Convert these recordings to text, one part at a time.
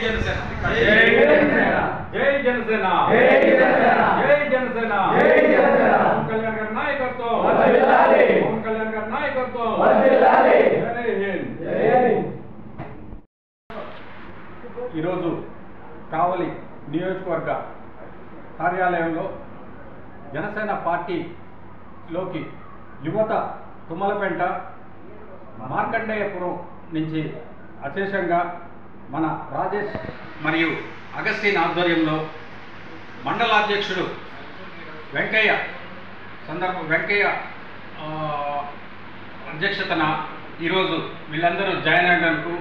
జనసేన జై జనసేన జై జనసేన జై జనసేన జై జనసేన జై జనసేన పవన్ కళ్యాణ్ గారి నాయకత్వం వర్ధిల్లాలి పవన్ కళ్యాణ్ గారి నాయకత్వం వర్ధిల్లాలి జై హింద్ జై ఈరోజు కావలి నియోజకవర్గ కార్యాలయంలో జనసేన పార్టీలోకి యువత తుమ్మలపెంట మార్కండేయపురం నుంచి అశేషంగా మన రాజేష్ మరియు అగస్టిన్ ఆధ్వర్యంలో మండలాధ్యక్షుడు వెంకయ్య అధ్యక్షతన ఈరోజు వీళ్ళందరూ జాయిన్ అయినందుకు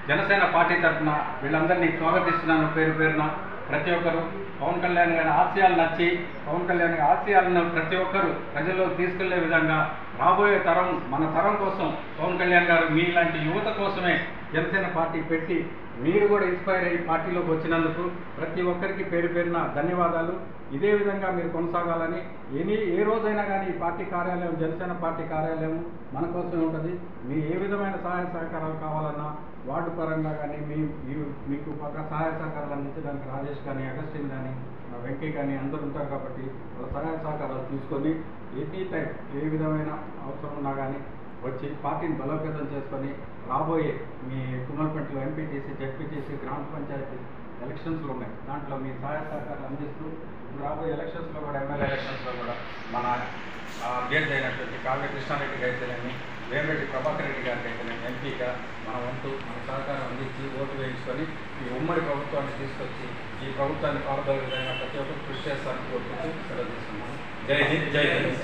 జనసేన పార్టీ తరఫున వీళ్ళందరినీ స్వాగతిస్తున్నాను. పేరు పేరున ప్రతి ఒక్కరు పవన్ కళ్యాణ్ గారి ఆశయాలు నచ్చి పవన్ కళ్యాణ్ గారి ఆశయాలను ప్రతి ఒక్కరు ప్రజల్లోకి తీసుకెళ్లే విధంగా రాబోయే తరం మన తరం కోసం పవన్ కళ్యాణ్ గారు మీలాంటి యువత కోసమే జనసేన పార్టీ పెట్టి మీరు కూడా ఇన్స్పైర్ అయ్యి పార్టీలోకి వచ్చినందుకు ప్రతి ఒక్కరికి పేరు పేరున ధన్యవాదాలు. ఇదే విధంగా మీరు కొనసాగాలని ఏ రోజైనా కానీ ఈ పార్టీ కార్యాలయం జనసేన పార్టీ కార్యాలయం మన కోసమే ఉంటుంది. మీ ఏ విధమైన సహాయ సహకారాలు కావాలన్నా వార్డు పరంగా కానీ మీకు పక్క సహాయ సహకారాలు అందించడానికి రాజేష్ కానీ అగస్టిన్ కానీ వెంకయ్య కానీ అందరూ ఉంటారు కాబట్టి వాళ్ళ సహాయ సహకారాలు తీసుకొని ఎనీ టైం ఏ విధమైన అవసరం ఉన్నా కానీ వచ్చి పార్టీని బలోపేతం చేసుకొని రాబోయే మీ తుమ్మలపెంటలో ఎంపీటీసీ జెడ్పీటీసీ గ్రామ పంచాయతీ ఎలక్షన్స్లో ఉన్నాయి. దాంట్లో మీ సహాయ సహకారాలు అందిస్తూ రాబోయే ఎలక్షన్స్లో కూడా ఎమ్మెల్యే ఎలక్షన్స్లో కూడా మన అభ్యర్థి అయినటువంటి కావ్య కృష్ణారెడ్డికి అయితేనేమి వేమిరెడ్డి ప్రభాకర్ రెడ్డి గారికి అయితేనేమి ఎంపీగా మన వంతు మన సహకారం అందించి ఓటు వేయించుకొని ఈ ఉమ్మడి ప్రభుత్వాన్ని తీసుకొచ్చి ఈ ప్రభుత్వాన్ని పాల్గొనే విధంగా ప్రతి ఒక్కరు కృషి చేస్తారని కోరుకుంటూ సెలవు తీసుకున్నాను. జై హింద్ జై హింద్.